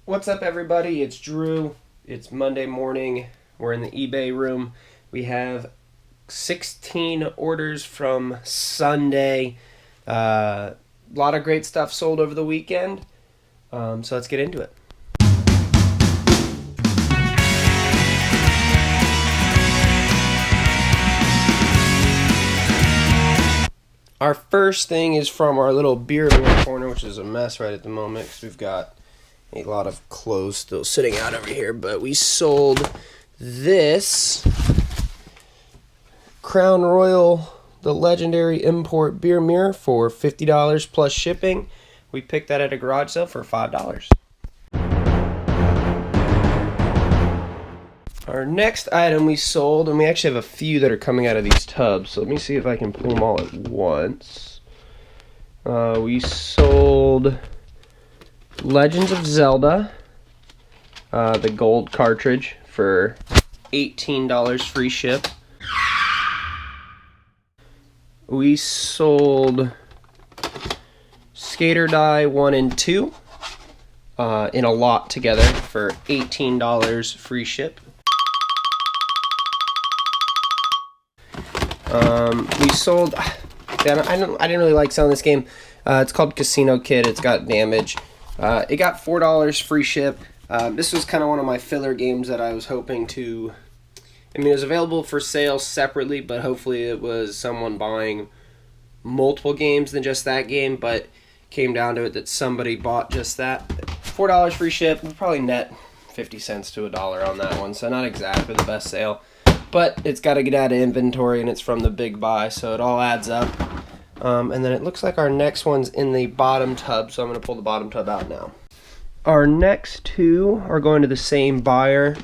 What's up, everybody? It's Drew. It's Monday morning. We're in the eBay room. We have 16 orders from Sunday. A lot of great stuff sold over the weekend. So let's get into it. Our first thing is from our little beer corner, which is a mess right at the moment because we've got a lot of clothes still sitting out over here. But we sold this Crown Royal, the legendary import beer mirror, for $50 plus shipping. We picked that at a garage sale for $5. Our next item we sold, and we actually have a few that are coming out of these tubs, so let me see if I can pull them all at once. We sold Legends of Zelda, the gold cartridge, for $18 free ship. We sold Skater Die 1 and 2 in a lot together for $18 free ship. We sold, I didn't really like selling this game. It's called Casino Kid. It's got damage. It got $4 free ship. This was kind of one of my filler games that I was hoping to, it was available for sale separately, but hopefully it was someone buying multiple games than just that game, but came down to it that somebody bought just that. $4 free ship. We'll probably net 50 cents to $1 on that one, so not exactly the best sale. But it's got to get out of inventory, and it's from the big buy, so it all adds up. And then it looks like our next one's in the bottom tub, so I'm going to pull the bottom tub out now. Our next two are going to the same buyer.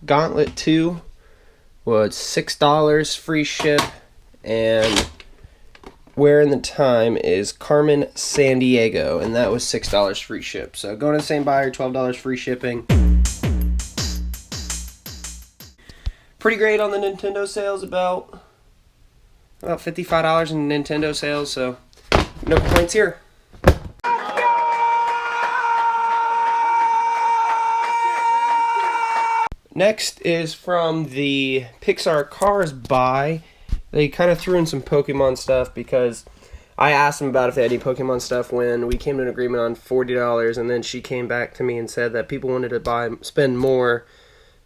Gauntlet 2 was $6 free ship, and Where in the Time is Carmen San Diego, and that was $6 free ship. So going to the same buyer, $12 free shipping. Pretty great on the Nintendo sales, about $55 in Nintendo sales, so no complaints here. Next is from the Pixar Cars buy. They kind of threw in some Pokemon stuff because I asked them about if they had any Pokemon stuff when we came to an agreement on $40, and then she came back to me and said that people wanted to spend more,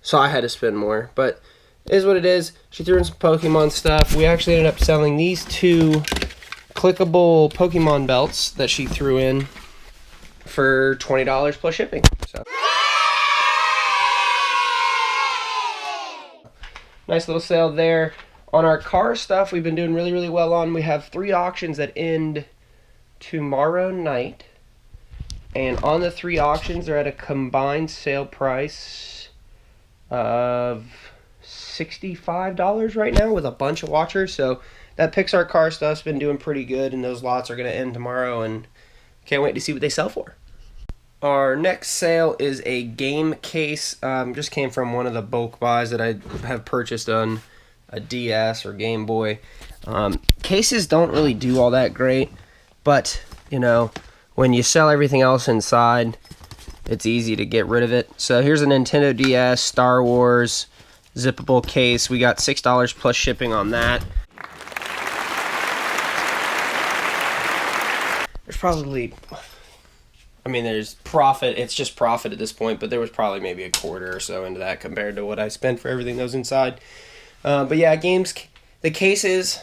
so I had to spend more. But it is what it is. She threw in some Pokemon stuff. We actually ended up selling these two clickable Pokemon belts that she threw in for $20 plus shipping. So nice little sale there. On our car stuff, we've been doing really, really well on. We have 3 auctions that end tomorrow night. And on the 3 auctions, they're at a combined sale price of $65 right now with a bunch of watchers. So that Pixar car stuff's been doing pretty good, and those lots are going to end tomorrow, and can't wait to see what they sell for. Our next sale is a game case. Just came from one of the bulk buys that I have purchased on a DS or Game Boy. Cases don't really do all that great, but when you sell everything else inside, it's easy to get rid of it. So here's a Nintendo DS Star Wars zippable case. We got $6 plus shipping on that. There's probably, there's profit. It's just profit at this point, but there was probably maybe a quarter or so into that compared to what I spent for everything that was inside. But yeah, the cases,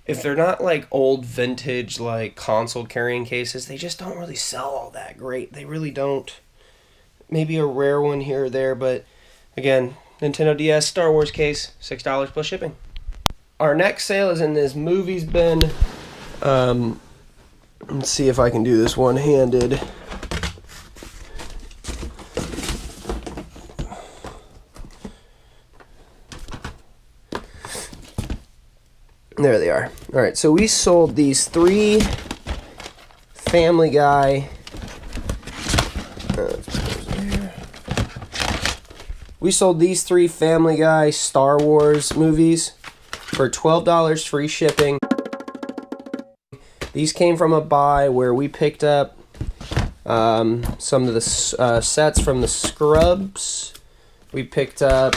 if they're not like old vintage like console carrying cases, they just don't really sell all that great. They really don't. Maybe a rare one here or there, but again, Nintendo DS Star Wars case, $6 plus shipping. Our next sale is in this movies bin. Let's see if I can do this one-handed. There they are. Alright, so we sold these 3 Family Guy. We sold these 3 Family Guy Star Wars movies for $12 free shipping. These came from a buy where we picked up some of the sets from the Scrubs. We picked up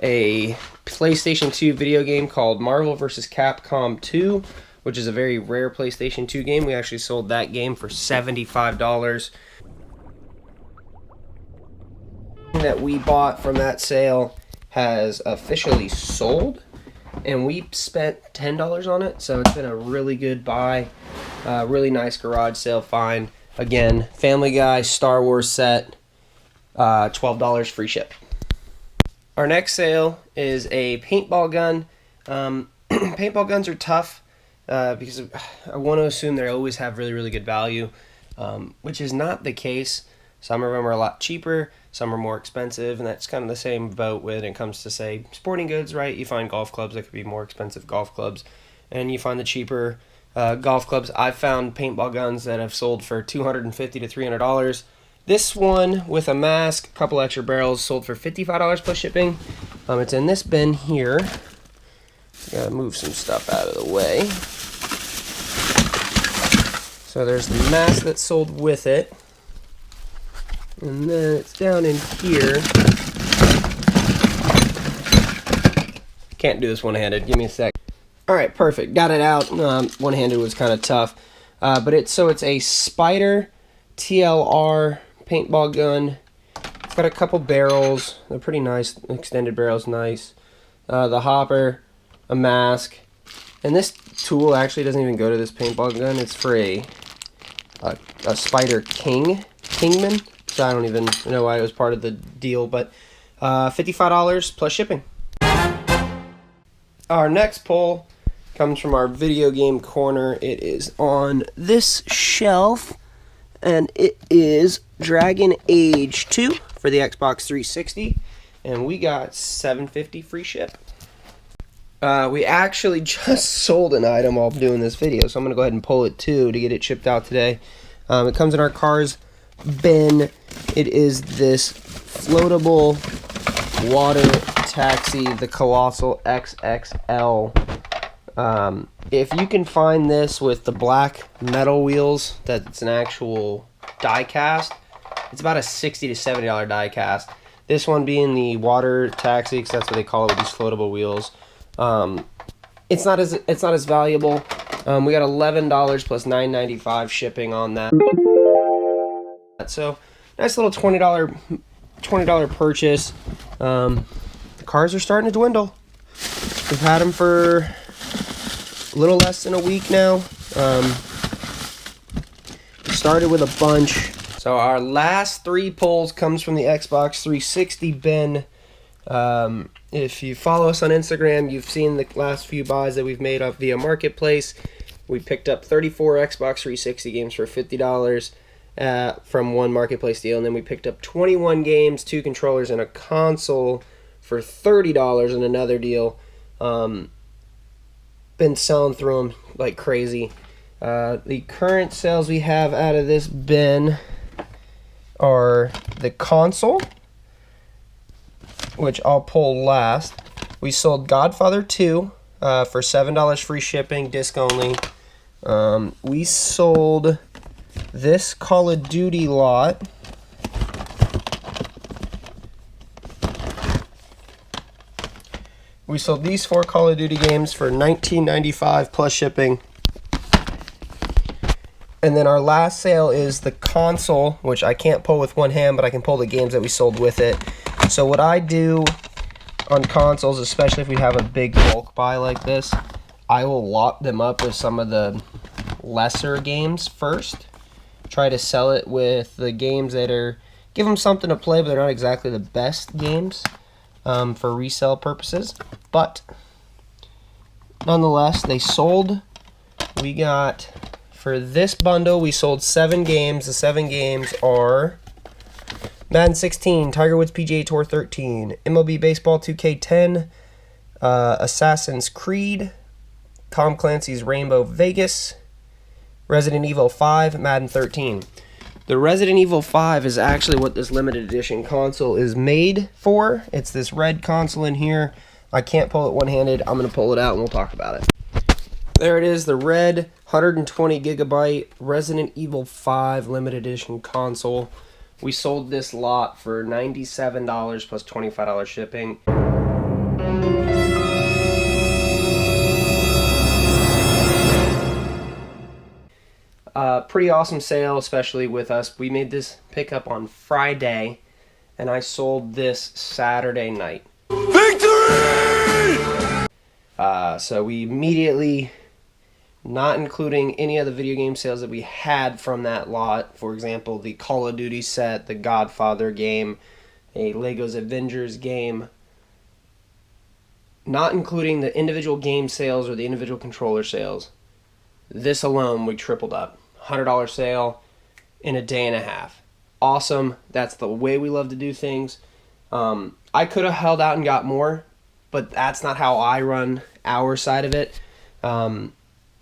a PlayStation 2 video game called Marvel vs. Capcom 2, which is a very rare PlayStation 2 game. We actually sold that game for $75. That we bought from that sale has officially sold, and we spent $10 on it, so it's been a really good buy. Really nice garage sale find. Again, Family Guy Star Wars set, $12 free ship. Our next sale is a paintball gun. Paintball guns are tough because I want to assume they always have really, really good value, which is not the case. Some of them are a lot cheaper, some are more expensive, and that's kind of the same boat when it comes to, say, sporting goods, right? You find golf clubs that could be more expensive golf clubs, and you find the cheaper golf clubs. I've found paintball guns that have sold for $250 to $300. This one with a mask, a couple extra barrels, sold for $55 plus shipping. It's in this bin here. Gotta move some stuff out of the way. So there's the mask that sold with it. And then it's down in here. Can't do this one-handed. Give me a sec. Alright, perfect. Got it out. One-handed was kind of tough. But it's a Spider TLR paintball gun. It's got a couple barrels. They're pretty nice. Extended barrels, nice. The hopper, a mask. And this tool actually doesn't even go to this paintball gun. It's for a Spider Kingman. So I don't even know why it was part of the deal, but $55 plus shipping. Our next pull comes from our video game corner. It is on this shelf, and it is Dragon Age 2 for the Xbox 360, and we got $7.50 free ship. We actually just sold an item while doing this video, so I'm going to go ahead and pull it too to get it shipped out today. It comes in our cars bin. It is this floatable water taxi, the Colossal XXL. If you can find this with the black metal wheels, that's an actual die cast, it's about a $60 to $70 die cast. This one being the water taxi, because that's what they call it with these floatable wheels. It's not as valuable. We got $11 plus $9.95 shipping on that. So nice little $20 purchase. The cars are starting to dwindle. We've had them for a little less than a week now. We started with a bunch. So our last three pulls comes from the Xbox 360 bin. If you follow us on Instagram, you've seen the last few buys that we've made up via Marketplace. We picked up 34 Xbox 360 games for $50 from one Marketplace deal, and then we picked up 21 games, 2 controllers, and a console for $30 in another deal. Been selling through them like crazy. The current sales we have out of this bin are the console, which I'll pull last. We sold Godfather 2 for $7 free shipping, disc only. We sold this Call of Duty lot. We sold these 4 Call of Duty games for $19.95 plus shipping. And then our last sale is the console, which I can't pull with one hand, but I can pull the games that we sold with it. So what I do on consoles, especially if we have a big bulk buy like this, I will lock them up with some of the lesser games first. Try to sell it with the games that are, give them something to play, but they're not exactly the best games for resale purposes. But nonetheless, they sold. We got, for this bundle, we sold 7 games. The 7 games are Madden 16, Tiger Woods PGA Tour 13, MLB Baseball 2K10, Assassin's Creed, Tom Clancy's Rainbow Vegas, Resident Evil 5, Madden 13. The Resident Evil 5 is actually what this limited edition console is made for. It's this red console in here. I can't pull it one-handed. I'm going to pull it out and we'll talk about it. There it is, the red 120 gigabyte Resident Evil 5 limited edition console. We sold this lot for $97 plus $25 shipping. Pretty awesome sale, especially with us. We made this pickup on Friday, and I sold this Saturday night. Victory! So we immediately, not including any of the video game sales that we had from that lot, for example, the Call of Duty set, the Godfather game, a Lego's Avengers game, not including the individual game sales or the individual controller sales, this alone we tripled up. $100 sale in a day and a half. Awesome. That's the way we love to do things. I could have held out and got more, but that's not how I run our side of it.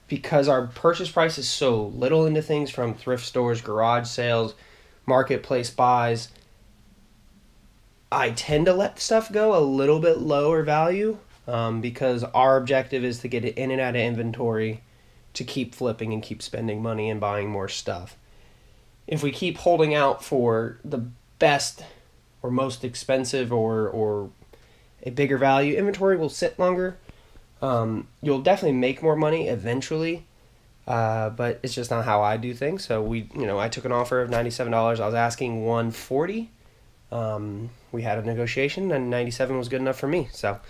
Because our purchase price is so little into things, from thrift stores, garage sales, marketplace buys, I tend to let stuff go a little bit lower value, because our objective is to get it in and out of inventory to keep flipping and keep spending money and buying more stuff. If we keep holding out for the best or most expensive or a bigger value, inventory will sit longer. You'll definitely make more money eventually, but it's just not how I do things. So I took an offer of $97. I was asking $140. We had a negotiation, and $97 was good enough for me. So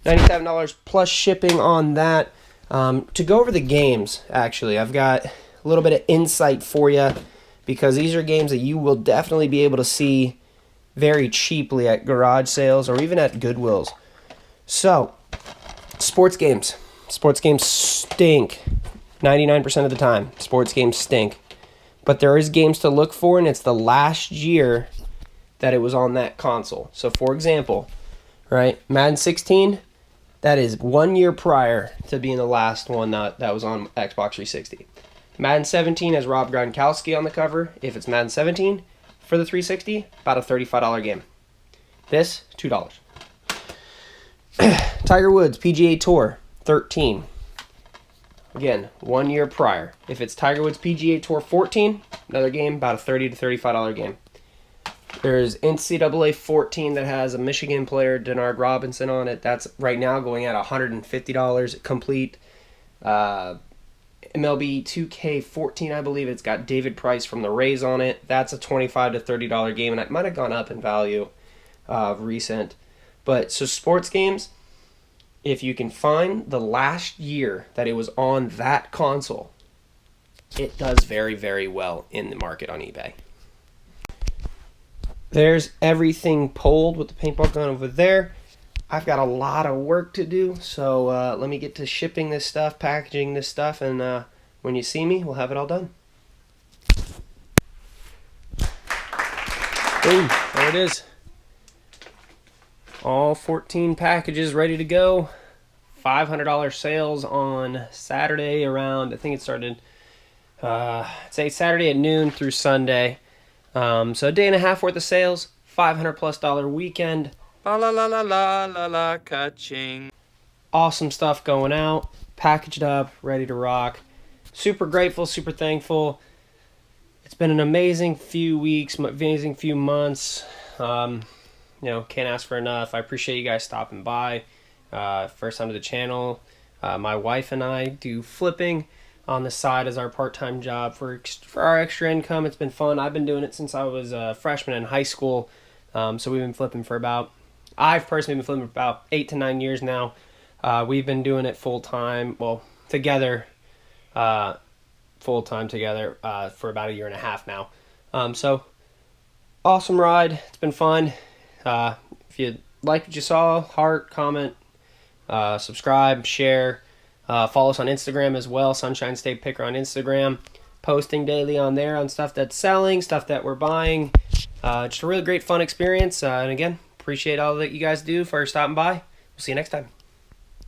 $97 plus shipping on that. To go over the games, actually, I've got a little bit of insight for you, because these are games that you will definitely be able to see very cheaply at garage sales or even at Goodwills. So, sports games. Sports games stink 99% of the time. Sports games stink. But there is games to look for, and it's the last year that it was on that console. So, for example, right, Madden 16, that is 1 year prior to being the last one that was on Xbox 360. Madden 17 has Rob Gronkowski on the cover. If it's Madden 17 for the 360, about a $35 game. This, $2. Tiger Woods PGA Tour, $13. Again, 1 year prior. If it's Tiger Woods PGA Tour 14, another game, about a $30 to $35 game. There's NCAA 14 that has a Michigan player, Denard Robinson, on it. That's right now going at $150 complete. MLB 2K 14, I believe, it's got David Price from the Rays on it. That's a $25 to $30 game, and it might have gone up in value recent. But so sports games, if you can find the last year that it was on that console, it does very, very well in the market on eBay. There's everything pulled with the paintball gun over there. I've got a lot of work to do, so let me get to shipping this stuff, packaging this stuff, and when you see me, we'll have it all done. Boom, there it is. All 14 packages ready to go. $500 sales on Saturday around, I think it started, say Saturday at noon through Sunday. So a day and a half worth of sales, $500 plus weekend. La la la la la la la, ka-ching. Awesome stuff going out, packaged up, ready to rock. Super grateful, super thankful. It's been an amazing few weeks, amazing few months. Can't ask for enough. I appreciate you guys stopping by. First time to the channel. My wife and I do flipping on the side as our part-time job for our extra income. It's been fun. I've been doing it since I was a freshman in high school. So we've been flipping for I've personally been flipping for about 8 to 9 years now. We've been doing it full-time, together, full-time together for about a year and a half now. So awesome ride. It's been fun. If you like what you saw, heart, comment, subscribe, share. Follow us on Instagram as well, Sunshine State Picker on Instagram. Posting daily on there on stuff that's selling, stuff that we're buying. Just a really great fun experience. And again, appreciate all that you guys do for stopping by. We'll see you next time.